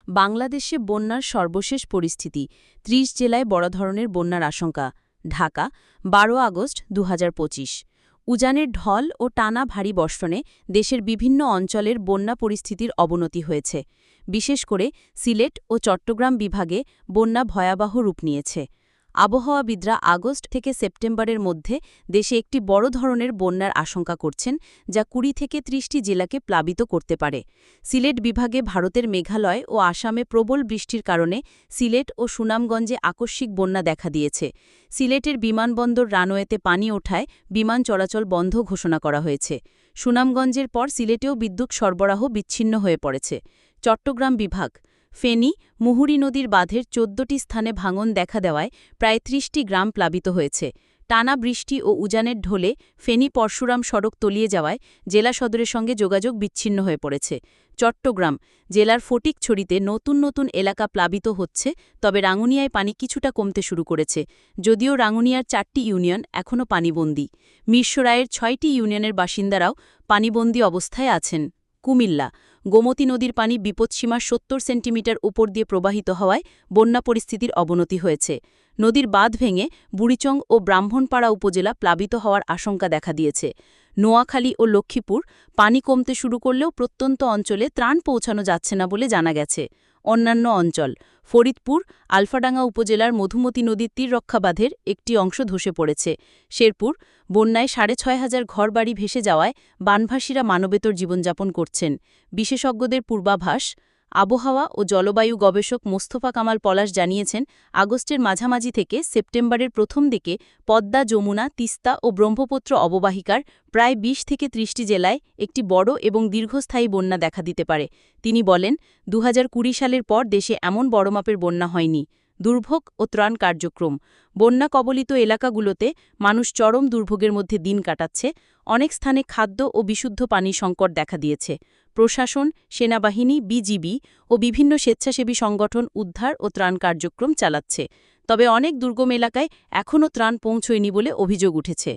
বাংলাদেশে বন্যার সর্বশেষ পরিস্থিতি ৩০ জেলায় বড় ধরনের বন্যার আশঙ্কা ঢাকা ১২ আগস্ট ২০২৫ উজানের ঢল ও টানা ভারী বর্ষণে দেশের বিভিন্ন অঞ্চলের বন্যা পরিস্থিতির অবনতি হয়েছে বিশেষ করে সিলেট ও চট্টগ্রাম বিভাগে বন্যা ভয়াবহ রূপ নিয়েছে আবহাওয়াবিদরা আগস্ট থেকে সেপ্টেম্বরের মধ্যে দেশে একটি বড় ধরনের বন্যার আশঙ্কা করছেন যা ২০ থেকে ৩০টি জেলাকে প্লাবিত করতে পারে সিলেট বিভাগে ভারতের মেঘালয় ও আসামে প্রবল বৃষ্টির কারণে সিলেট ও সুনামগঞ্জে আকস্মিক বন্যা দেখা দিয়েছে সিলেটের বিমানবন্দর রানওয়েতে পানি ওঠায় বিমান চলাচল বন্ধ ঘোষণা করা হয়েছে সুনামগঞ্জের পর সিলেটেও বিদ্যুৎ সরবরাহ বিচ্ছিন্ন হয়ে পড়েছে চট্টগ্রাম বিভাগ ফেনী মুহুরী নদীর বাঁধের ১৪টি স্থানে ভাঙন দেখা দেওয়ায় প্রায় ৩০টি গ্রাম প্লাবিত হয়েছে টানা বৃষ্টি ও উজানের ঢলে ফেনী পরশুরাম সড়ক তলিয়ে যাওয়ায় জেলা সদরের সঙ্গে যোগাযোগ বিচ্ছিন্ন হয়ে পড়েছে চট্টগ্রাম জেলার ফটিকছড়িতে নতুন নতুন এলাকা প্লাবিত হচ্ছে তবে রাঙ্গুনিয়ায় পানি কিছুটা কমতে শুরু করেছে যদিও রাঙ্গুনিয়ার ৪টি ইউনিয়ন এখনও পানিবন্দী মিরসরাইয়ের ৬টি ইউনিয়নের বাসিন্দারাও পানিবন্দী অবস্থায় আছেন কুমিল্লা গোমতী নদীর পানি বিপৎসীমার ৭০ সেন্টিমিটার উপর দিয়ে প্রবাহিত হওয়ায় বন্যা পরিস্থিতির অবনতি হয়েছে নদীর বাঁধ ভেঙে বুড়িচং ও ব্রাহ্মণপাড়া উপজেলা প্লাবিত হওয়ার আশঙ্কা দেখা দিয়েছে নোয়াখালী ও লক্ষ্মীপুর পানি কমতে শুরু করলেও প্রত্যন্ত অঞ্চলে ত্রাণ পৌঁছানো যাচ্ছে না বলে জানা গেছে অন্যান্য অঞ্চল ফরিদপুর আলফাডাঙ্গা উপজেলার মধুমতি নদীর তীররক্ষা বাঁধের একটি অংশ ধসে পড়েছে শেরপুর বন্যায় ৬,৫০০ ঘরবাড়ি ভেসে যাওয়ায় বানভাসীরা মানবেতর জীবনযাপন করছেন বিশেষজ্ঞদের পূর্বাভাস আবহাওয়া ও জলবায়ু গবেষক মোস্তফা কামাল পলাশ জানিয়েছেন আগস্টের মাঝামাঝি থেকে সেপ্টেম্বরের প্রথম দিকে পদ্মা যমুনা তিস্তা ও ব্রহ্মপুত্র অববাহিকার প্রায় ২০ থেকে ৩০টি জেলায় একটি বড় এবং দীর্ঘস্থায়ী বন্যা দেখা দিতে পারে তিনি বলেন ২০২০ সালের পর দেশে এমন বড় মাপের বন্যা হয়নি দুর্ভোগ ও ত্রাণ কার্যক্রম বন্যা কবলিত এলাকাগুলোতে মানুষ চরম দুর্ভোগের মধ্যে দিন কাটাচ্ছে অনেক স্থানে খাদ্য ও বিশুদ্ধ পানির সংকট দেখা দিয়েছে প্রশাসন সেনাবাহিনী বিজিবি ও বিভিন্ন স্বেচ্ছাসেবী সংগঠন উদ্ধার ও ত্রাণ কার্যক্রম চালাচ্ছে তবে অনেক দুর্গম এলাকায় এখনও ত্রাণ পৌঁছয়নি বলে অভিযোগ উঠেছে